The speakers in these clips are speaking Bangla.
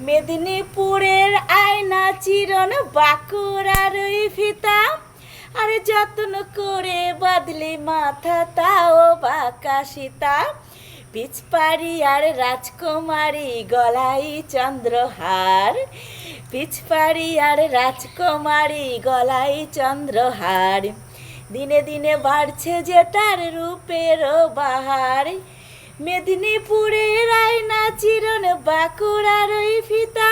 মেদিনীপুরের আয়না চিরন বাঁকুড়ার ওই ফিতা, আরে যত্ন করে বাঁধলি মাথা তাও বাঁকা সীতা। পিচপাড়ি আর রাজকুমারী গলায় চন্দ্রহার, পিচপাড়ি আর রাজকুমারী গলায় চন্দ্রহার। দিনে দিনে বাড়ছে যে তার রূপের বাহার। মেদিনীপুরের আয়না চিরন বাঁকুড়ার ওই ফিতা,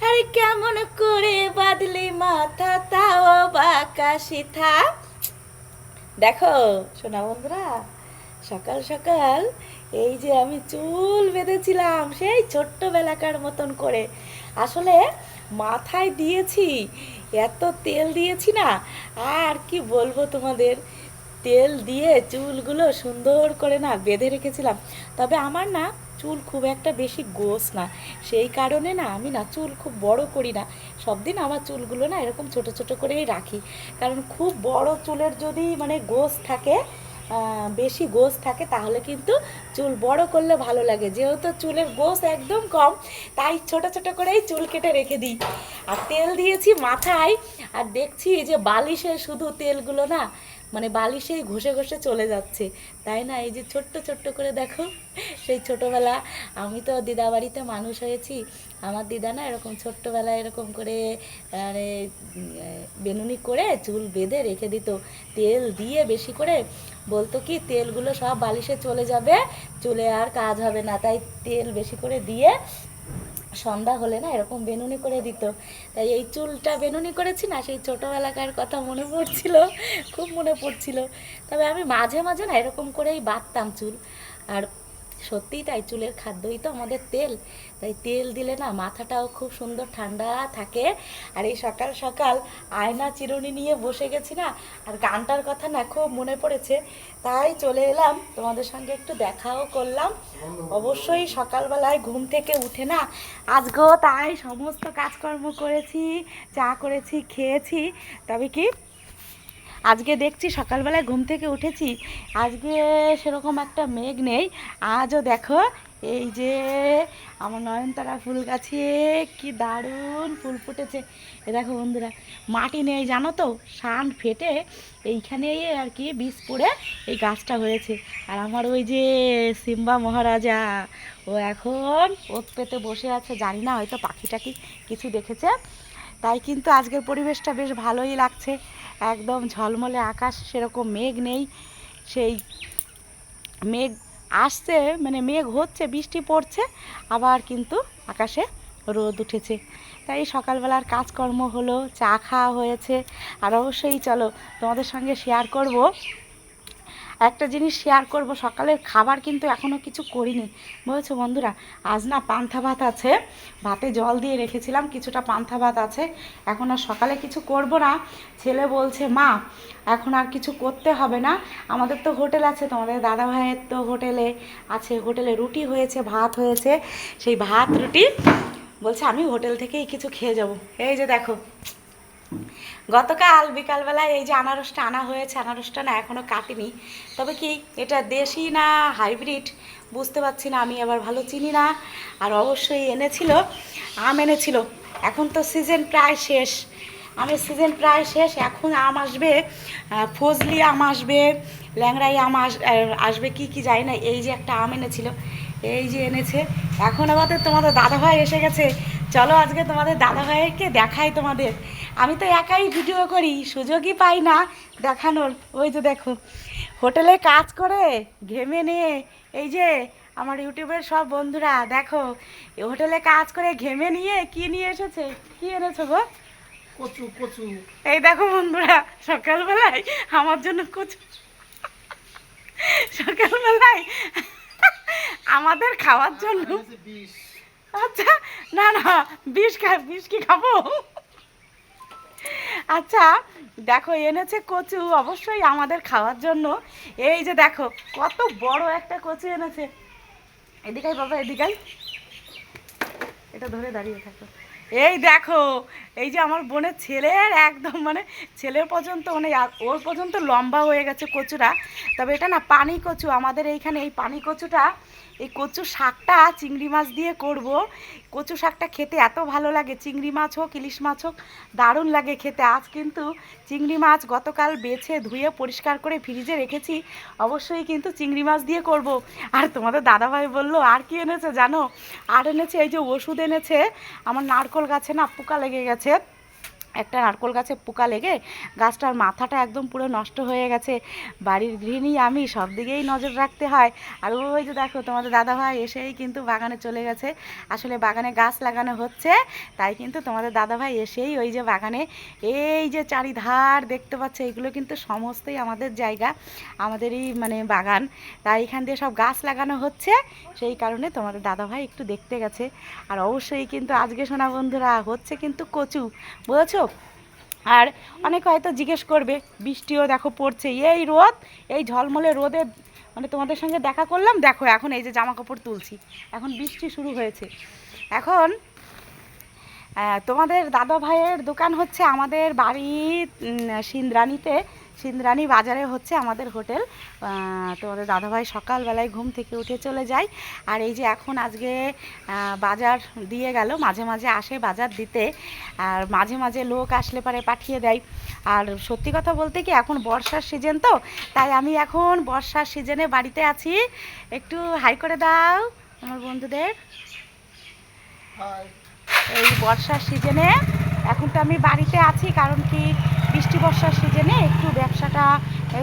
আরে কেমন করে বাঁধলি মাথা তাও বাঁকা সীতা। দেখো শোনা বন্ধুরা, সকাল সকাল এই যে আমি চুল বেঁধেছিলাম সেই ছোট্টবেলাকার মতন করে। আসলে মাথায় দিয়েছি, এত তেল দিয়েছি না, আর কি বলবো তোমাদের। তেল দিয়ে চুলগুলো সুন্দর করে না বেঁধে রেখেছিলাম। তবে আমার না চুল খুব একটা বেশি গোছ না, সেই কারণে না আমি না চুল খুব বড় করি না। সব দিন আমার চুলগুলো না এরকম ছোট ছোট করেই রাখি। কারণ খুব বড় চুলের যদি মানে গোছ থাকে, বেশি গোছ থাকে, তাহলে কিন্তু চুল বড় করলে ভালো লাগে। যেহেতু চুলের গোছ একদম কম, তাই ছোট ছোট করেই চুল কেটে রেখে দিই। আর তেল দিয়েছি মাথায়, আর দেখছি যে বালিশে শুধু তেলগুলো না মানে বালিশেই ঘষে ঘষে চলে যাচ্ছে, তাই না? এই যে ছোট্ট ছোট্ট করে দেখো, সেই ছোটোবেলা আমি তো দিদা বাড়িতে মানুষ হয়েছি। আমার দিদা না এরকম ছোট্টবেলায় এরকম করে মানে বেনুনি করে চুল বেঁধে রেখে দিত, তেল দিয়ে বেশি করে। বলতো কি তেলগুলো সব বালিশে চলে যাবে, চুলে আর কাজ হবে না, তাই তেল বেশি করে দিয়ে সন্ধ্যা হলে না এরকম বেনুনি করে দিত। তাই এই চুলটা বেনুনি করেছি না, সেই ছোটোবেলাকার কথা মনে পড়ছিল, খুব মনে পড়ছিল। তবে আমি মাঝে মাঝে না এরকম করেই বাঁধতাম চুল। আর সত্যিই তাই, চুলের খাদ্যই তো আমাদের তেল, তাই তেল দিলে না মাথাটাও খুব সুন্দর ঠান্ডা থাকে। আর এই সকাল সকাল আয়না চিরুনি নিয়ে বসে গেছি না, আর গানটার কথা না খুব মনে পড়েছে, তাই চলে এলাম তোমাদের সঙ্গে একটু দেখাও করলাম। অবশ্যই সকালবেলায় ঘুম থেকে উঠে না আজকেও তাই সমস্ত কাজকর্ম করেছি, চা করেছি, খেয়েছি। তবে কি আজকে দেখছি সকালবেলায় ঘুম থেকে উঠেছি, আজকে সেরকম একটা মেঘ নেই। আজও দেখো এই যে আমার নয়নতারা ফুল গাছে কি দারুণ ফুল ফুটেছে। এ দেখো বন্ধুরা, মাটি নেই জানো তো, শান ফেটে এইখানেই আর কি বীজ পড়ে এই গাছটা হয়েছে। আর আমার ওই যে সিম্বা মহারাজা, ও এখন ওত পেতে বসে আছে, জানি না হয়তো পাখি টাকি কিছু দেখেছে। তাই কিন্তু আজকের পরিবেশটা বেশ ভালোই লাগছে, একদম ঝলমলে আকাশ, সেরকম মেঘ নেই। সেই মেঘ আসছে মানে মেঘ হচ্ছে, বৃষ্টি পড়ছে, আবার কিন্তু আকাশে রোদ উঠেছে। তাই সকালবেলার কাজকর্ম হলো, চা খাওয়া হয়েছে। আর অবশ্যই চলো তোমাদের সঙ্গে শেয়ার করব, একটা জিনিস শেয়ার করব। সকালের খাবার কিন্তু এখনও কিছু করিনি, বুঝেছো বন্ধুরা। আজ না পান্তা ভাত আছে, ভাতে জল দিয়ে রেখেছিলাম, কিছুটা পান্তা ভাত আছে। এখন আর সকালে কিছু করব না। ছেলে বলছে মা এখন আর কিছু করতে হবে না, আমাদের তো হোটেল আছে, তোমাদের দাদা ভাইয়ের তো হোটেলে আছে, হোটেলে রুটি হয়েছে, ভাত হয়েছে, সেই ভাত রুটি বলছে আমি হোটেল থেকেই কিছু খেয়ে যাব। এই যে দেখো, গতকাল বিকালবেলায় এই যে আনারসটা আনা হয়েছে, আনারসটা না এখনও কাটিনি। তবে কি এটা দেশি না হাইব্রিড বুঝতে পারছি না, আমি আবার ভালো চিনি না। আর অবশ্যই এনেছিল আম এনেছিল, এখন তো সিজন প্রায় শেষ, আমের সিজন প্রায় শেষ। এখন আম আসবে, ফজলি আম আসবে, ল্যাংড়াই আম আসবে, কি কি যাই না। এই যে একটা আম এনেছিল, এই যে এনেছে। এখন আমাদের তোমাদের দাদাভাই এসে গেছে, চলো আজকে তোমাদের দাদাভাইকে দেখাই তোমাদের। আমি তো একাই ভিডিও করি, সুযোগই পাই না দেখানোর। ওই যে দেখো হোটেলে কাজ করে ঘেমে নিয়ে, এই যে আমার ইউটিউবের সব বন্ধুরা দেখো, হোটেলে কাজ করে ঘেমে নিয়ে কি নিয়ে এসেছে, কি এনেছো গো? কচু কচু। এই দেখো বন্ধুরা, সকালবেলায় আমার জন্য কচু, সকালবেলায় আমাদের খাওয়ার জন্য। আচ্ছা, না না, বিষ কি খাবো? আচ্ছা দেখো এনেছে কচু, অবশ্যই আমাদের খাওয়ার জন্য। এই যে দেখো কত বড় একটা কচু এনেছে। এদিকাই বাবা, এদিকাই, এটা ধরে দাঁড়িয়ে থাকো। এই দেখো এই যে আমার বোনের ছেলের একদম মানে ছেলের পর্যন্ত মানে ওর পর্যন্ত লম্বা হয়ে গেছে কচুটা। তবে এটা না পানি কচু, আমাদের এইখানে এই পানি কচুটা, এই কচু শাকটা চিংড়ি মাছ দিয়ে করব। কচু শাকটা খেতে এত ভালো লাগে, চিংড়ি মাছ হোক ইলিশ মাছ হোক দারুণ লাগে খেতে। আজ কিন্তু চিংড়ি মাছ গতকাল বেছে ধুয়ে পরিষ্কার করে ফ্রিজে রেখেছি, অবশ্যই কিন্তু চিংড়ি মাছ দিয়ে করব। আর তোমাদের দাদাভাই বললো আর কি এনেছে জানো, আর এনেছে এই যে ওষুধ এনেছে। আমার নারকোল গাছে না পোকা লেগে গেছে, একটা নারকোল গাছে পোকা লেগে গাছটার মাথাটা একদম পুরো নষ্ট হয়ে গেছে। বাড়ির গৃহিণী আমি, সব দিকেই নজর রাখতে হয়। আর ওই যে দেখো তোমাদের দাদাভাই এসেই কিন্তু বাগানে চলে গেছে। আসলে বাগানে গাছ লাগানো হচ্ছে, তাই কিন্তু তোমাদের দাদাভাই এসেই ওই যে বাগানে, এই যে চারিধার দেখতে পাচ্ছে এগুলো কিন্তু সমস্তই আমাদের জায়গা, আমাদেরই মানে বাগান। তাই এখান দিয়ে সব গাছ লাগানো হচ্ছে, সেই কারণে তোমাদের দাদাভাই একটু দেখতে গেছে। আর অবশ্যই কিন্তু আজকে সোনা বন্ধুরা হচ্ছে কিন্তু কচু, বুঝেছো? আর অনেকে হয়তো জিজ্ঞেস করবে, বৃষ্টিও দেখো পড়ছে, এই রোদ, এই ঝলমলে রোদে মানে তোমাদের সঙ্গে দেখা করলাম। দেখো এখন এই যে জামা কাপড় তুলছি, এখন বৃষ্টি শুরু হয়েছে। এখন তোমাদের দাদা ভাইয়ের দোকান হচ্ছে আমাদের বাড়ি সিন্দ্রাণীতে, সিন্দ্রাণী বাজারে হচ্ছে আমাদের হোটেল। তোমাদের দাদাভাই সকালবেলায় ঘুম থেকে উঠে চলে যায়। আর এই যে এখন আজকে বাজার দিয়ে গেল, মাঝে মাঝে আসে বাজার দিতে, আর মাঝে মাঝে লোক আসলে পারে পাঠিয়ে দেয়। আর সত্যি কথা বলতে কি এখন বর্ষার সিজন তো, তাই আমি এখন বর্ষার সিজনে বাড়িতে আছি। একটু হাই করে দাও আমার বন্ধুদের। এই বর্ষার সিজনে এখন তো আমি বাড়িতে আছি, কারণ কি বৃষ্টি বর্ষার সিজনে একটু ব্যবসাটা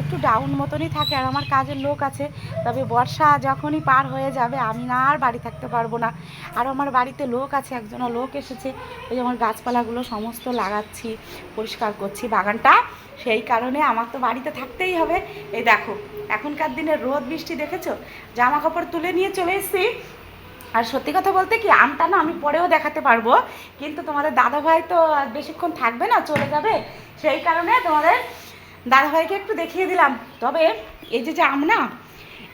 একটু ডাউন মতনই থাকে, আর আমার কাজের লোক আছে। তবে বর্ষা যখনই পার হয়ে যাবে আমি না আর বাড়ি থাকতে পারবো না। আর আমার বাড়িতে লোক আছে, একজনও লোক এসেছে, ওই যে আমার গাছপালাগুলো সমস্ত লাগাচ্ছি, পরিষ্কার করছি বাগানটা, সেই কারণে আমার তো বাড়িতে থাকতেই হবে। এই দেখো এখনকার দিনে রোদ বৃষ্টি দেখেছো, জামা কাপড় তুলে নিয়ে চলে এসেছি। আর সত্যি কথা বলতে কি আমটা না আমি পরেও দেখাতে পারবো, কিন্তু তোমাদের দাদাভাই তো আর বেশিক্ষণ থাকবে না, চলে যাবে, সেই কারণে তোমাদের দাদাভাইকে একটু দেখিয়ে দিলাম। তবে এই যে যে আম না,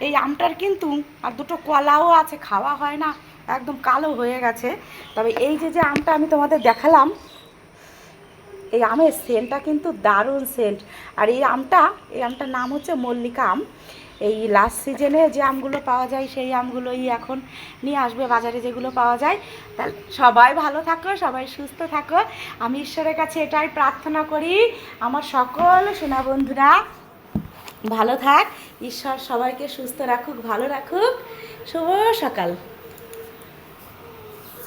এই আমটার কিন্তু আর দুটো কলাও আছে, খাওয়া হয় না, একদম কালো হয়ে গেছে। তবে এই যে যে আমটা আমি তোমাদের দেখালাম, এই আমের সেন্টটা কিন্তু দারুণ সেন্ট। আর এই আমটার নাম হচ্ছে মল্লিকা আম। এই লাস্ট সিজনে যে আমগুলো পাওয়া যায় সেই আমগুলোই এখন নিয়ে আসবে বাজারে, যেগুলো পাওয়া যায়। তাহলে সবাই ভালো থাকো, সবাই সুস্থ থাকো, আমি ঈশ্বরের কাছে এটাই প্রার্থনা করি আমার সকল সোনা বন্ধুরা ভালো থাক, ঈশ্বর সবাইকে সুস্থ রাখুক, ভালো রাখুক। শুভ সকাল।